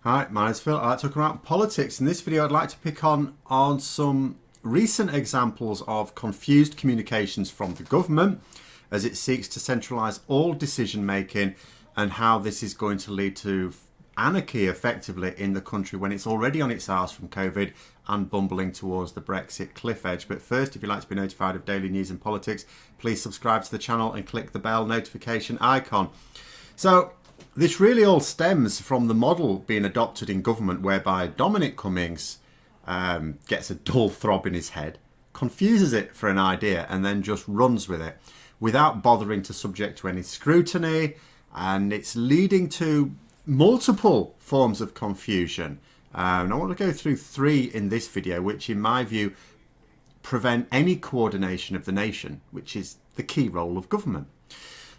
Hi, my name's Phil. I like talking about politics. In this video, I'd like to pick on some recent examples of confused communications from the government as it seeks to centralise all decision making and how this is going to lead to anarchy effectively in the country when it's already on its arse from COVID and bumbling towards the Brexit cliff edge. But first, if you'd like to be notified of daily news and politics, please subscribe to the channel and click the bell notification icon. So this really all stems from the model being adopted in government whereby Dominic Cummings gets a dull throb in his head, confuses it for an idea and then just runs with it without bothering to subject to any scrutiny, and it's leading to multiple forms of confusion. And I want to go through three in this video which in my view prevent any coordination of the nation, which is the key role of government.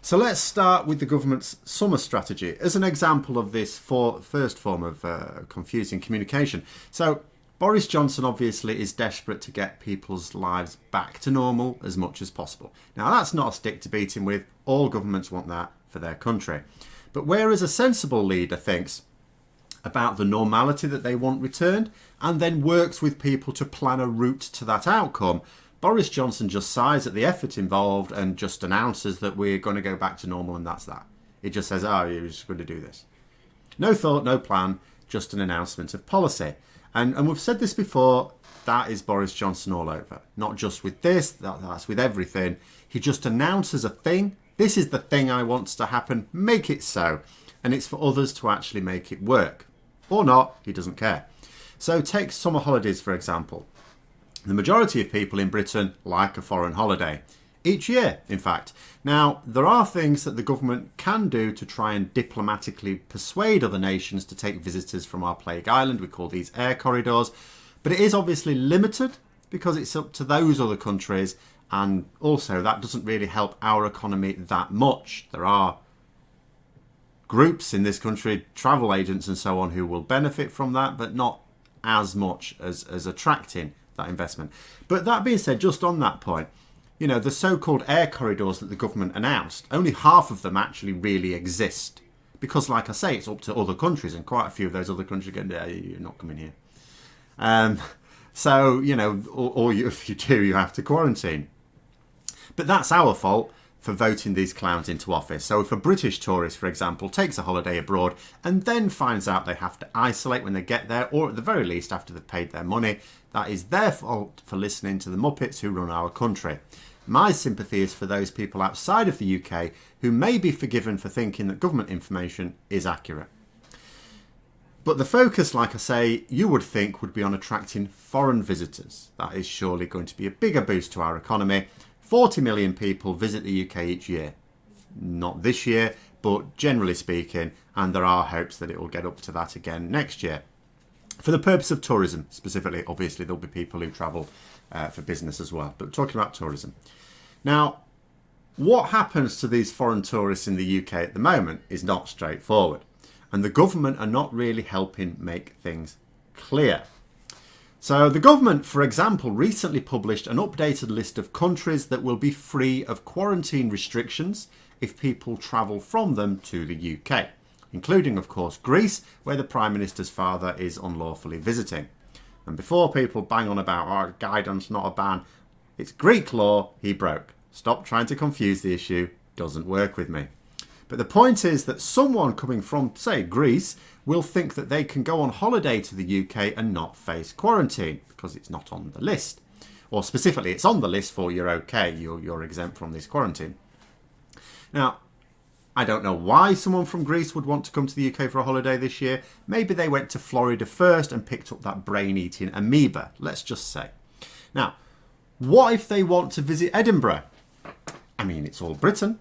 So let's start with the government's summer strategy as an example of this first form of confusing communication. So Boris Johnson obviously is desperate to get people's lives back to normal as much as possible. Now that's not a stick to beat him with. All governments want that for their country. But whereas a sensible leader thinks about the normality that they want returned and then works with people to plan a route to that outcome, Boris Johnson just sighs at the effort involved and just announces that we're going to go back to normal and that's that. It just says, oh, you're just going to do this. No thought, no plan, just an announcement of policy. And we've said this before, that is Boris Johnson all over. Not just with this, that's with everything. He just announces a thing. This is the thing I want to happen, make it so. And it's for others to actually make it work. Or not, he doesn't care. So take summer holidays, for example. The majority of people in Britain like a foreign holiday. Each year, in fact. Now, there are things that the government can do to try and diplomatically persuade other nations to take visitors from our plague island. We call these air corridors. But it is obviously limited because it's up to those other countries. And also, that doesn't really help our economy that much. There are groups in this country, travel agents and so on, who will benefit from that, but not as much as attracting that investment. But that being said, just on that point, you know, the so-called air corridors that the government announced, only half of them actually really exist. Because, like I say, it's up to other countries, and quite a few of those other countries are going, yeah, you're not coming here. So, you know, or if you do, you have to quarantine. But that's our fault for voting these clowns into office. So if a British tourist, for example, takes a holiday abroad and then finds out they have to isolate when they get there, or at the very least after they've paid their money, that is their fault for listening to the Muppets who run our country. My sympathy is for those people outside of the UK who may be forgiven for thinking that government information is accurate. But the focus, like I say, you would think would be on attracting foreign visitors. That is surely going to be a bigger boost to our economy. 40 million people visit the UK each year. Not this year, but generally speaking, and there are hopes that it will get up to that again next year. For the purpose of tourism, specifically, obviously there'll be people who travel for business as well, but talking about tourism. Now, what happens to these foreign tourists in the UK at the moment is not straightforward, and the government are not really helping make things clear. So the government, for example, recently published an updated list of countries that will be free of quarantine restrictions if people travel from them to the UK, including, of course, Greece, where the Prime Minister's father is unlawfully visiting. And before people bang on about, oh, guidance, not a ban, it's Greek law he broke. Stop trying to confuse the issue, doesn't work with me. But the point is that someone coming from, say, Greece will think that they can go on holiday to the UK and not face quarantine because it's not on the list. Or specifically, it's on the list for you're okay, you're exempt from this quarantine. Now, I don't know why someone from Greece would want to come to the UK for a holiday this year. Maybe they went to Florida first and picked up that brain-eating amoeba, let's just say. Now, what if they want to visit Edinburgh? I mean, it's all Britain.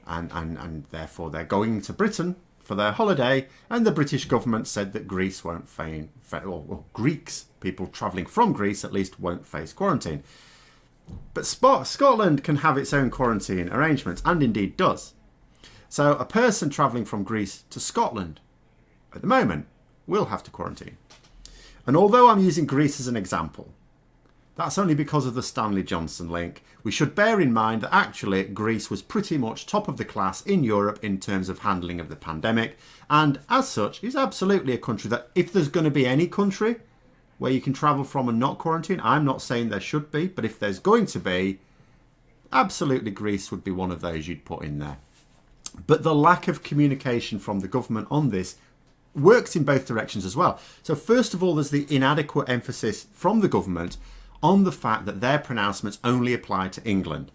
And therefore they're going to Britain for their holiday, and the British government said that Greece won't or Greeks, people travelling from Greece at least, won't face quarantine. But Scotland can have its own quarantine arrangements, and indeed does. So a person travelling from Greece to Scotland at the moment will have to quarantine. And although I'm using Greece as an example, That's only because of the Stanley Johnson link. We should bear in mind that actually Greece was pretty much top of the class in Europe in terms of handling of the pandemic, and as such is absolutely a country that, if there's going to be any country where you can travel from and not quarantine, I'm not saying there should be, but if there's going to be, absolutely Greece would be one of those you'd put in there. But the lack of communication from the government on this works in both directions as well. So first of all, there's the inadequate emphasis from the government on the fact that their pronouncements only apply to England.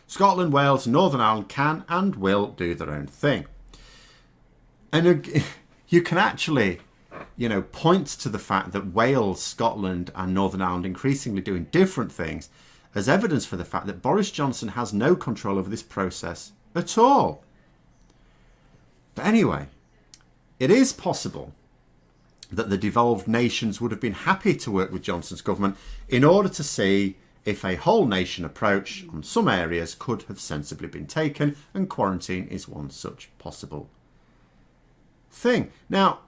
Scotland, Wales, Northern Ireland can and will do their own thing. And you can actually, point to the fact that Wales, Scotland and Northern Ireland increasingly doing different things as evidence for the fact that Boris Johnson has no control over this process at all. But anyway, it is possible that the devolved nations would have been happy to work with Johnson's government in order to see if a whole nation approach on some areas could have sensibly been taken, and quarantine is one such possible thing. Now,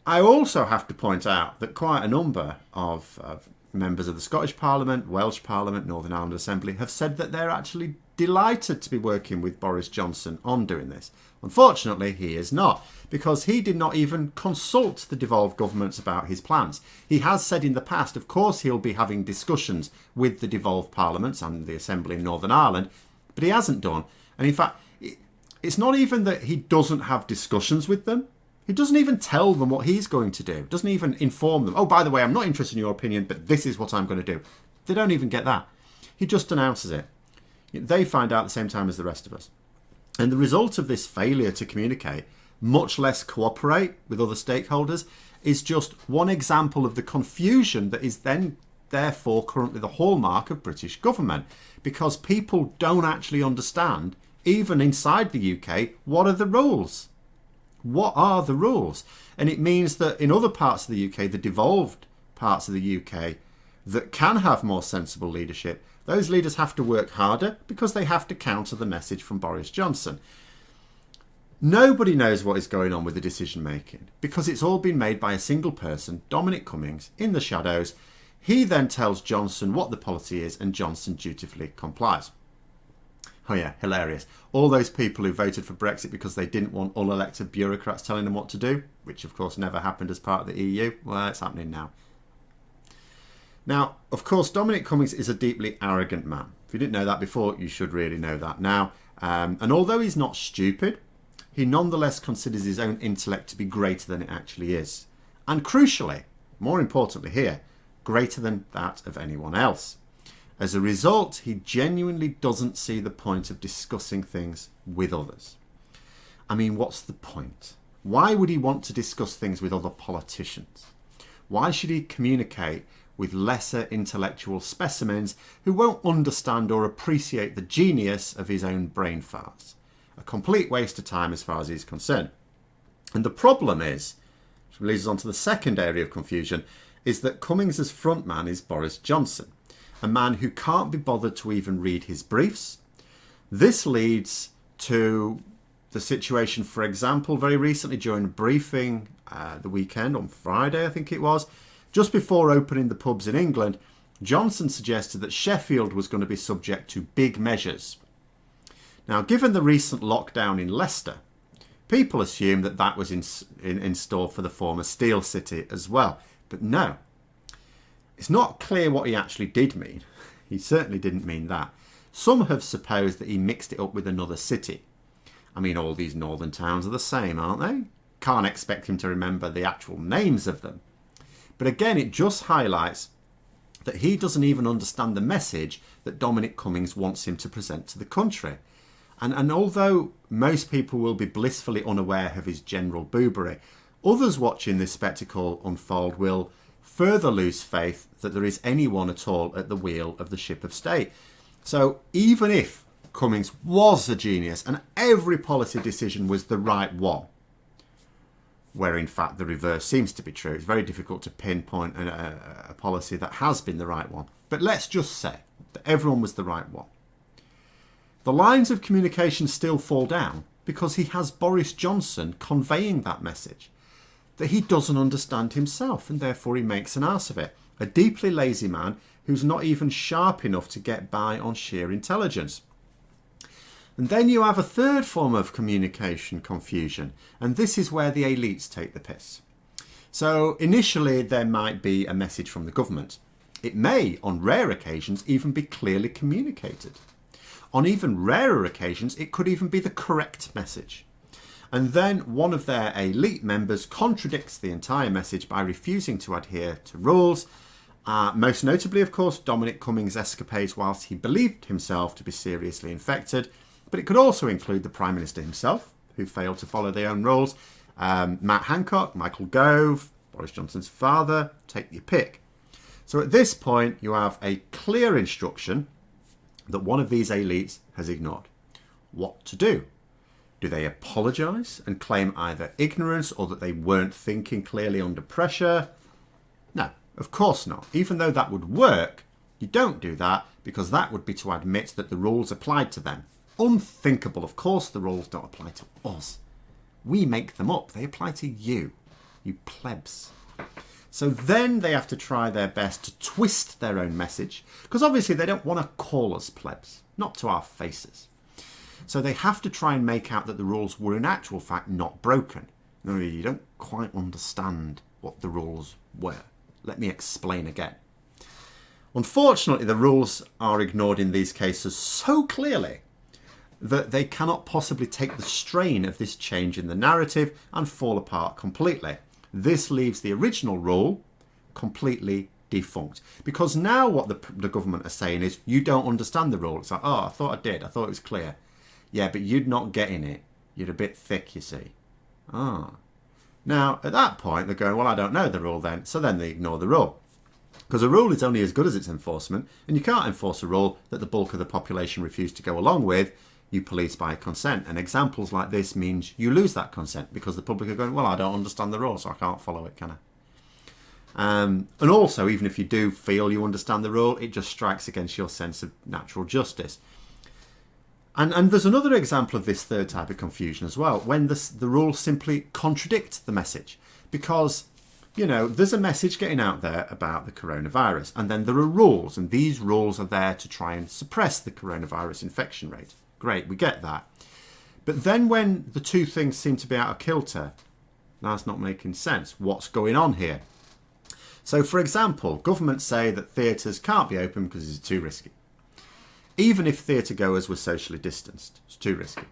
I also have to point out that quite a number of members of the Scottish Parliament, Welsh Parliament, Northern Ireland Assembly have said that they're actually delighted to be working with Boris Johnson on doing this. Unfortunately, he is not, because he did not even consult the devolved governments about his plans. He has said in the past, of course, he'll be having discussions with the devolved parliaments and the Assembly in Northern Ireland, but he hasn't done. And in fact, it's not even that he doesn't have discussions with them. He doesn't even tell them what he's going to do. Doesn't even inform them, oh, by the way, I'm not interested in your opinion, but this is what I'm going to do. They don't even get that. He just announces it. They find out at the same time as the rest of us. And the result of this failure to communicate, much less cooperate with other stakeholders, is just one example of the confusion that is then therefore currently the hallmark of British government, because people don't actually understand, even inside the UK, what are the rules? What are the rules? And it means that in other parts of the UK, the devolved parts of the UK that can have more sensible leadership, those leaders have to work harder because they have to counter the message from Boris Johnson. Nobody knows what is going on with the decision making because it's all been made by a single person, Dominic Cummings, in the shadows. He then tells Johnson what the policy is and Johnson dutifully complies. Oh yeah, hilarious. All those people who voted for Brexit because they didn't want unelected bureaucrats telling them what to do, which of course never happened as part of the EU, well, it's happening now. Now, of course, Dominic Cummings is a deeply arrogant man. If you didn't know that before, you should really know that now. And although he's not stupid, he nonetheless considers his own intellect to be greater than it actually is. And crucially, more importantly here, greater than that of anyone else. As a result, he genuinely doesn't see the point of discussing things with others. I mean, what's the point? Why would he want to discuss things with other politicians? Why should he communicate with lesser intellectual specimens who won't understand or appreciate the genius of his own brain farts? A complete waste of time as far as he's concerned. And the problem is, which leads us on to the second area of confusion, is that Cummings' frontman is Boris Johnson, a man who can't be bothered to even read his briefs. This leads to the situation, for example, very recently during a briefing the weekend, on Friday I think it was, just before opening the pubs in England, Johnson suggested that Sheffield was going to be subject to big measures. Now, given the recent lockdown in Leicester, people assumed that that was in store for the former Steel City as well. But no, it's not clear what he actually did mean. He certainly didn't mean that. Some have supposed that he mixed it up with another city. I mean, all these northern towns are the same, aren't they? Can't expect him to remember the actual names of them. But again, it just highlights that he doesn't even understand the message that Dominic Cummings wants him to present to the country. And although most people will be blissfully unaware of his general boobery, others watching this spectacle unfold will further lose faith that there is anyone at all at the wheel of the ship of state. So even if Cummings was a genius and every policy decision was the right one, where in fact the reverse seems to be true, it's very difficult to pinpoint a policy that has been the right one. But let's just say that everyone was the right one. The lines of communication still fall down because he has Boris Johnson conveying that message that he doesn't understand himself, and therefore he makes an arse of it. A deeply lazy man who's not even sharp enough to get by on sheer intelligence. And then you have a third form of communication confusion, and this is where the elites take the piss. So initially there might be a message from the government. It may, on rare occasions, even be clearly communicated. On even rarer occasions, it could even be the correct message. And then one of their elite members contradicts the entire message by refusing to adhere to rules. Most notably, of course, Dominic Cummings' escapades whilst he believed himself to be seriously infected. But it could also include the Prime Minister himself, who failed to follow their own rules. Matt Hancock, Michael Gove, Boris Johnson's father, take your pick. So at this point, you have a clear instruction that one of these elites has ignored. What to do? Do they apologise and claim either ignorance or that they weren't thinking clearly under pressure? No, of course not. Even though that would work, you don't do that because that would be to admit that the rules applied to them. Unthinkable. Of course the rules don't apply to us. We make them up. They apply to you plebs. So then they have to try their best to twist their own message, because obviously they don't want to call us plebs, not to our faces. So they have to try and make out that the rules were in actual fact not broken. No, you don't quite understand what the rules were. Let me explain again. Unfortunately, the rules are ignored in these cases so clearly that they cannot possibly take the strain of this change in the narrative and fall apart completely. This leaves the original rule completely defunct. Because now what the government are saying is, you don't understand the rule. It's like, oh, I thought I did. I thought it was clear. Yeah, but you're not getting it. You're a bit thick, you see. Ah. Now, at that point, they're going, well, I don't know the rule then. So then they ignore the rule. Because a rule is only as good as its enforcement. And you can't enforce a rule that the bulk of the population refuse to go along with. You police by consent. And examples like this means you lose that consent because the public are going, well, I don't understand the rule, so I can't follow it, can I? And also, even if you do feel you understand the rule, it just strikes against your sense of natural justice. And there's another example of this third type of confusion as well, when the rules simply contradict the message. Because, you know, there's a message getting out there about the coronavirus, and then there are rules, and these rules are there to try and suppress the coronavirus infection rate. Great, we get that. But then when the two things seem to be out of kilter, that's not making sense. What's going on here? So, for example, governments say that theatres can't be open because it's too risky. Even if theatre goers were socially distanced, it's too risky.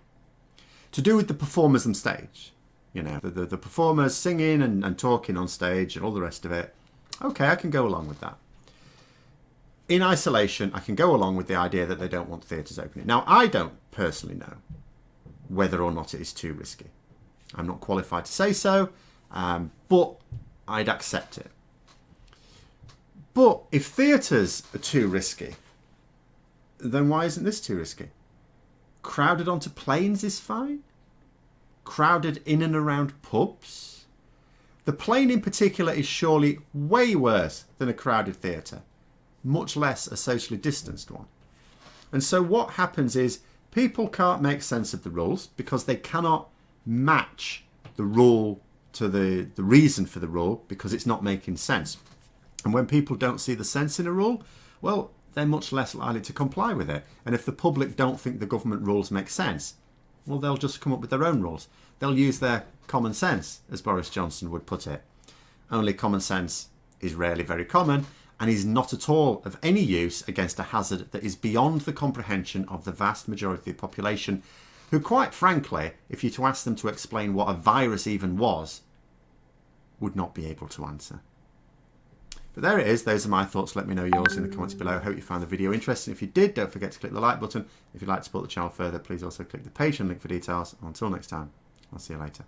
To do with the performers on stage, you know, the performers singing and talking on stage and all the rest of it, okay, I can go along with that. In isolation, I can go along with the idea that they don't want theatres opening. Now, I don't personally know whether or not it is too risky. I'm not qualified to say so, but I'd accept it. But if theatres are too risky, then why isn't this too risky? Crowded onto planes is fine. Crowded in and around pubs. The plane in particular is surely way worse than a crowded theatre, much less a socially distanced one. And so what happens is people can't make sense of the rules because they cannot match the rule to the reason for the rule because it's not making sense. And when people don't see the sense in a rule, well, they're much less likely to comply with it. And if the public don't think the government rules make sense, well, they'll just come up with their own rules. They'll use their common sense, as Boris Johnson would put it. Only common sense is rarely very common and is not at all of any use against a hazard that is beyond the comprehension of the vast majority of the population, who, quite frankly, if you were to ask them to explain what a virus even was, would not be able to answer. But there it is. Those are my thoughts. Let me know yours in the comments below. Hope you found the video interesting. If you did, don't forget to click the like button. If you'd like to support the channel further, please also click the Patreon link for details. Until next time, I'll see you later.